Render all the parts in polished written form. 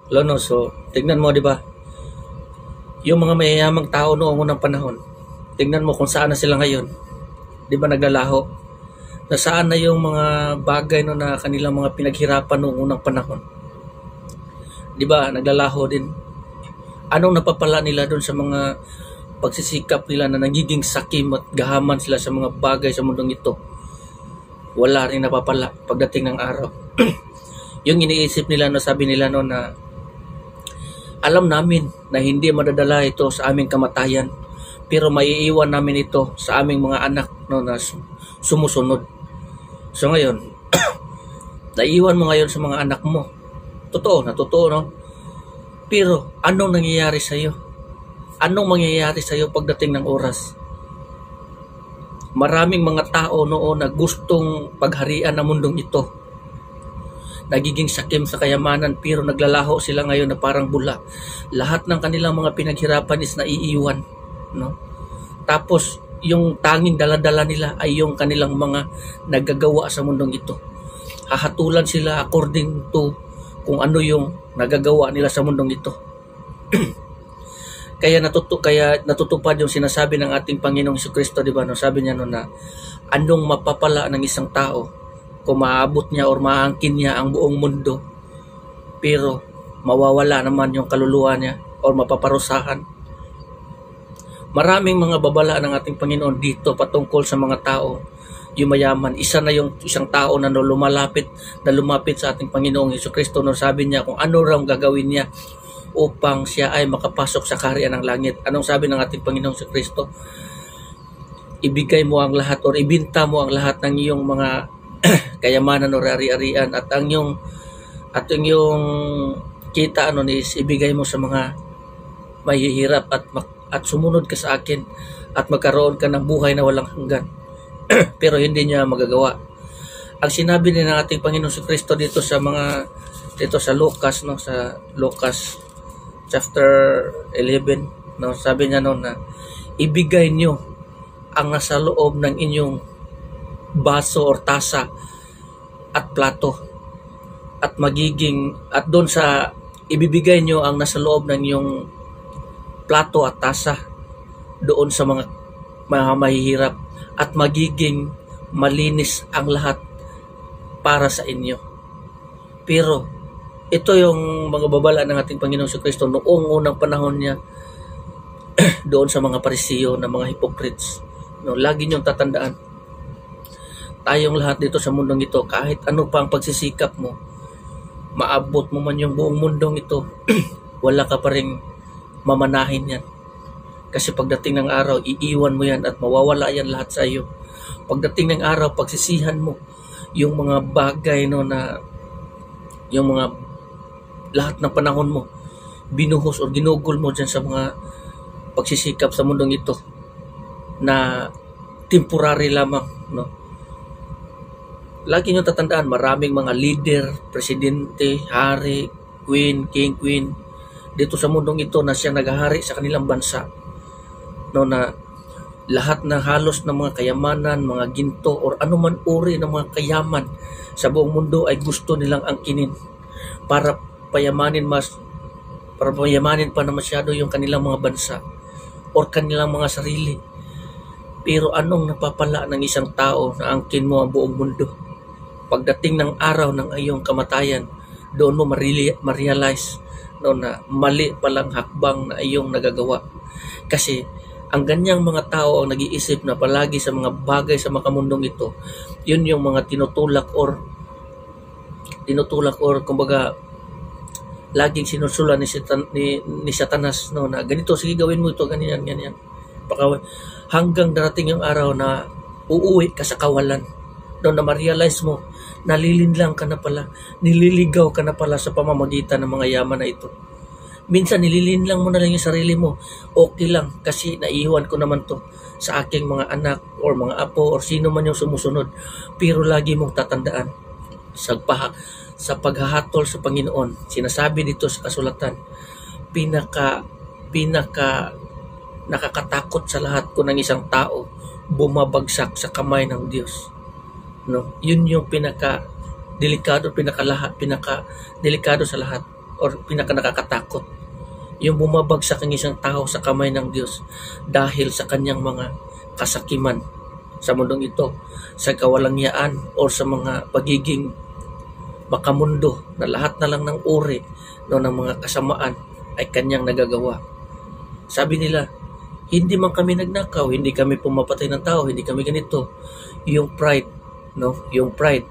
Lono, so tignan mo, di ba? Yung mga mayayamang tao noong unang panahon, tignan mo kung saan na sila ngayon. Di ba naglalaho? Nasaan na yung mga bagay no na kanilang mga pinaghirapan noong unang panahon? Di ba naglalaho din? Anong napapala nila doon sa mga pagsisikap nila na nagiging sakim at gahaman sila sa mga bagay sa mundong ito? Wala rin napapala pagdating ng araw. Yung iniisip nila no, sabi nila no na alam namin na hindi madadala ito sa aming kamatayan, pero maiiwan namin ito sa aming mga anak no na sumusunod. So ngayon, naiiwan mo ngayon sa mga anak mo. Totoo no? Pero anong nangyayari sa iyo? Anong mangyayari sa iyo pagdating ng oras? Maraming mga tao noon na gustong pagharian ng mundong ito. Nagiging sakim sa kayamanan pero naglalaho sila ngayon na parang bula. Lahat ng kanilang mga pinaghirapan is naiiwan, no? Tapos yung tanging dala-dala nila ay yung kanilang mga nagagawa sa mundong ito. Hahatulan sila according to kung ano yung nagagawa nila sa mundong ito. Kaya natutupad yung sinasabi ng ating Panginoong Jesucristo, di ba? No, sabi niya no na anong mapapala ng isang tao kung maabot niya o maangkin niya ang buong mundo pero mawawala naman yung kaluluwa niya o mapaparusahan. Maraming mga babala ng ating Panginoon dito patungkol sa mga tao. Yung mayaman, isa na yung isang tao na lumapit sa ating Panginoong Jesucristo no, sabi niya kung ano raw gagawin niya upang siya ay makapasok sa kaharian ng langit. Anong sabi ng ating Panginoong Jesucristo? Ibigay mo ang lahat o ibinta mo ang lahat ng iyong mga kayamanan o ari-arian at ang yung kita is ibigay mo sa mga mahihirap at sumunod ka sa akin at magkaroon ka ng buhay na walang hanggan. Pero hindi niya magagawa. Ang sinabi ni ng ating Panginoon si Kristo dito sa Lucas no, sa Lucas chapter 11 no, sabi niya no na ibigay niyo ang nasa loob ng inyong baso or tasa at plato at doon sa ibibigay nyo ang nasa loob ng iyong plato at tasa doon sa mga mahihirap at magiging malinis ang lahat para sa inyo. Pero ito yung mga babala ng ating Panginoong Jesucristo noong unang panahon niya doon sa mga Parisiyo na mga hypocrites. No, lagi niyong tatandaan, tayong lahat dito sa mundong ito, kahit ano pa ang pagsisikap mo, maabot mo man yung buong mundong ito, wala ka pa rin mamanahin yan. Kasi pagdating ng araw, iiwan mo yan at mawawala yan lahat sa iyo. Pagdating ng araw, pagsisihan mo yung mga bagay no, na yung mga lahat ng panahon mo, binuhos o ginugol mo dyan sa mga pagsisikap sa mundong ito na temporary lamang, no? Lagi nyo tatandaan, maraming mga leader, presidente, hari, queen, dito sa mundong ito na siya naghahari sa kanilang bansa. No, na lahat na halos ng mga kayamanan, mga ginto, or anuman uri ng mga kayaman sa buong mundo ay gusto nilang angkinin para payamanin pa na masyado yung kanilang mga bansa or kanilang mga sarili. Pero anong napapala ng isang tao na angkin mo ang buong mundo? Pagdating ng araw ng iyong kamatayan, doon mo ma-realize no, na mali palang hakbang na iyong nagagawa. Kasi ang ganyang mga tao ang nag-iisip na palagi sa mga bagay sa makamundong ito, yun yung mga tinutulak or kumbaga laging sinusulan ni Satanas no, na ganito, sige gawin mo ito, ganyan. Hanggang darating yung araw na uuwi ka sa kawalan. Doon na ma-realize mo, nalilinlang ka na pala, nililigaw ka na pala sa pamamagitan ng mga yaman na ito. Minsan nililinlang mo na lang yung sarili mo, okay lang kasi naiiwan ko naman to sa aking mga anak or mga apo or sino man yung sumusunod. Pero lagi mong tatandaan, sa paghahatol sa Panginoon, sinasabi dito sa kasulatan, pinaka nakakatakot sa lahat kung ng isang tao bumabagsak sa kamay ng Diyos. No, yun yung pinaka delikado sa lahat. or pinakanakakatakot. Yung bumabagsak ang isang tao sa kamay ng Diyos dahil sa kanyang mga kasakiman sa mundong ito, sa kawalangyaan o sa mga pagiging makamundo na lahat na lang ng uri ng mga kasamaan ay kanyang nagagawa. Sabi nila, hindi man kami nagnakaw, hindi kami pumapatay ng tao, hindi kami ganito. Yung pride, no? Yung pride.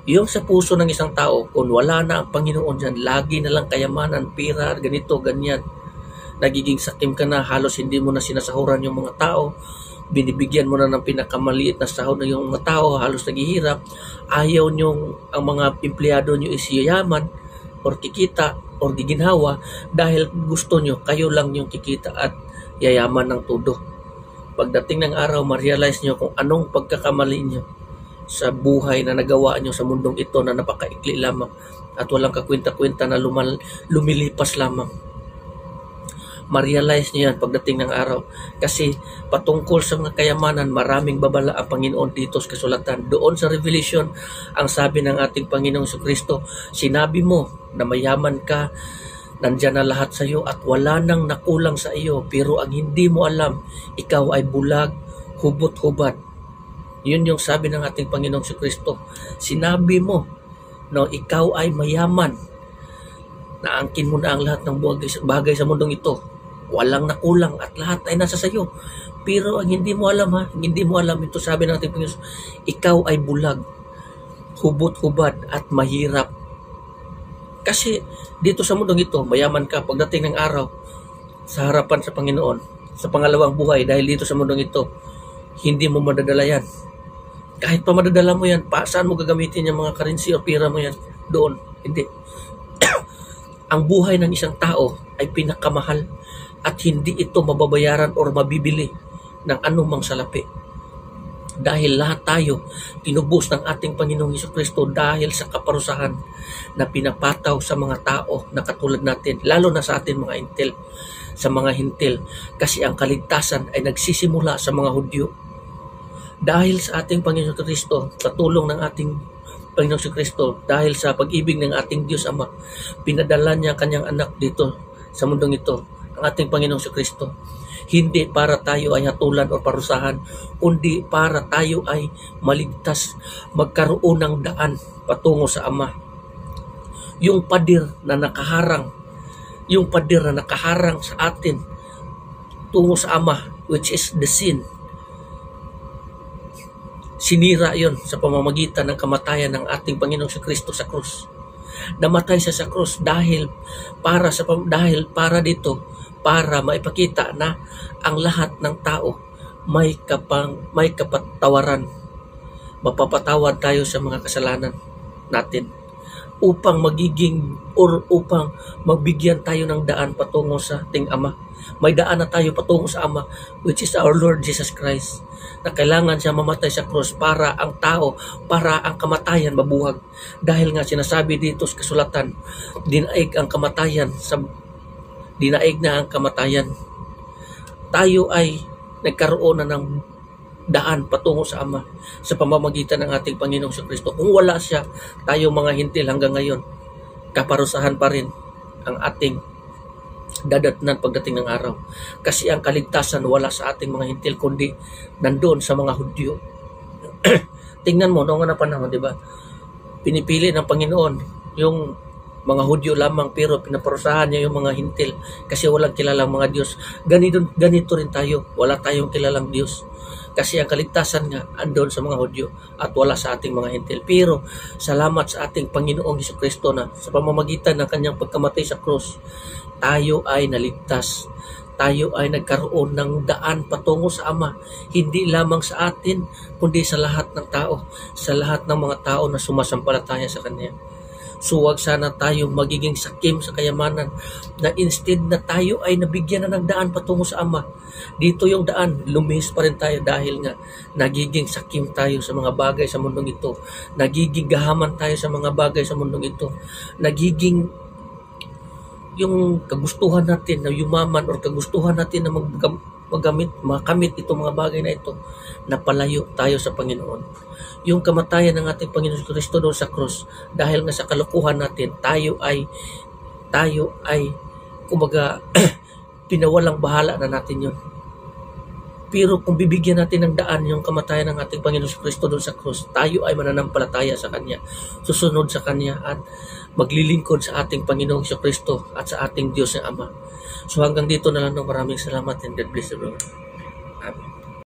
Yung sa puso ng isang tao, kung wala na ang Panginoon dyan, lagi na lang kayamanan, pira, ganito, ganyan. Nagiging sakim ka na, halos hindi mo na sinasahuran yung mga tao, binibigyan mo na ng pinakamaliit na sahod na yung mga tao, halos naghihirap. Ayaw nyo ang mga empleyado nyo is yayaman, or kikita, or giginhawa, dahil gusto nyo, kayo lang yung kikita at yayaman ng todo. Pagdating ng araw, ma-realize nyo kung anong pagkakamali nyo sa buhay na nagawa nyo sa mundong ito na napakaikli lamang at walang kakwenta-kwenta na lumilipas lamang. Ma-realize nyo yan pagdating ng araw. Kasi patungkol sa mga kayamanan, maraming babala ang Panginoon dito sa kasulatan. Doon sa Revelation, ang sabi ng ating Panginoong Jesucristo, sinabi mo na mayaman ka, nandyan na lahat sa iyo at wala nang nakulang sa iyo, pero ang hindi mo alam, ikaw ay bulag, hubot-hubad. Yun yung sabi ng ating Panginoong Jesucristo. Sinabi mo, no, ikaw ay mayaman. Naangkin mo na ang lahat ng bagay sa mundong ito. Walang nakulang at lahat ay nasa sayo. Pero ang hindi mo alam, hindi mo alam, ito sabi ng ating Panginoon, ikaw ay bulag, hubot-hubad at mahirap. Kasi dito sa mundong ito, mayaman ka pagdating ng araw sa harapan sa Panginoon, sa pangalawang buhay, dahil dito sa mundong ito, hindi mo madadala yan. Kahit pa madadala mo yan, saan mo gagamitin yung mga currency o pira mo yan? Doon. Hindi. Ang buhay ng isang tao ay pinakamahal at hindi ito mababayaran o mabibili ng anumang salapi. Dahil lahat tayo tinubos ng ating Panginoong Jesucristo dahil sa kaparusahan na pinapataw sa mga tao na katulad natin, lalo na sa ating mga hintil, sa mga hintil, kasi ang kaligtasan ay nagsisimula sa mga Hudyo. Dahil sa ating Panginoong Kristo, sa tulong ng ating Panginoong Kristo, dahil sa pag-ibig ng ating Diyos Ama, pinadala niya kanyang anak dito sa mundong ito, ang ating Panginoong Kristo. Hindi para tayo ay hatulan o parusahan, kundi para tayo ay maligtas, magkaroon ng daan patungo sa Ama. Yung pader na nakaharang sa atin tungo sa Ama, which is the sin, sinira yon sa pamamagitan ng kamatayan ng ating Panginoong Kristo sa krus. Namatay siya sa krus dahil para dito, para maipakita na ang lahat ng tao may kapatawaran. Mapapatawad tayo sa mga kasalanan natin upang upang magbigyan tayo ng daan patungo sa ating Ama. May daan na tayo patungo sa Ama, which is our Lord Jesus Christ, na kailangan siya mamatay sa krus para ang kamatayan mabuhag. Dahil nga sinasabi dito sa kasulatan, dinaig na ang kamatayan. Tayo ay nagkaroon na ng daan patungo sa Ama sa pamamagitan ng ating Panginoong Kristo. Kung wala siya, tayo mga hintil hanggang ngayon, kaparusahan pa rin ang ating dadatnan pagdating ng araw. Kasi ang kaligtasan wala sa ating mga hintil, kundi nandoon sa mga Hudyo. Tingnan mo, noong na panahon, di ba? Pinipili ng Panginoon yung mga Hudyo lamang, pero pinaparusahan niya yung mga hintil kasi walang kilalang mga Diyos. Ganito rin tayo, wala tayong kilalang Diyos. Kasi ang kaligtasan nga andon sa mga Hudyo at wala sa ating mga hintil. Pero salamat sa ating Panginoong Jesucristo na sa pamamagitan ng kanyang pagkamatay sa krus, tayo ay naligtas. Tayo ay nagkaroon ng daan patungo sa Ama. Hindi lamang sa atin, kundi sa lahat ng tao. Sa lahat ng mga tao na sumasampalataya sa Kanya. So wag sana tayo magiging sakim sa kayamanan na instead na tayo ay nabigyan na ng daan patungo sa Ama. Dito yung daan, lumihis pa rin tayo dahil nga nagiging sakim tayo sa mga bagay sa mundong ito. Nagiging gahaman tayo sa mga bagay sa mundong ito. Nagiging yung kagustuhan natin na yumaman or kagustuhan natin na makamit itong mga bagay na ito, napalayo tayo sa Panginoon. Yung kamatayan ng ating Panginoon Kristo doon sa krus, dahil nga sa kalukuhan natin, tayo tayo ay kumbaga pinawalang bahala na natin yun. Pero kung bibigyan natin ng daan yung kamatayan ng ating Panginoon Kristo doon sa krus, tayo ay mananampalataya sa Kanya, susunod sa Kanya at maglilingkod sa ating Panginoong Kristo at sa ating Diyos na Ama. So hanggang dito na lang, maraming salamat and God bless everyone.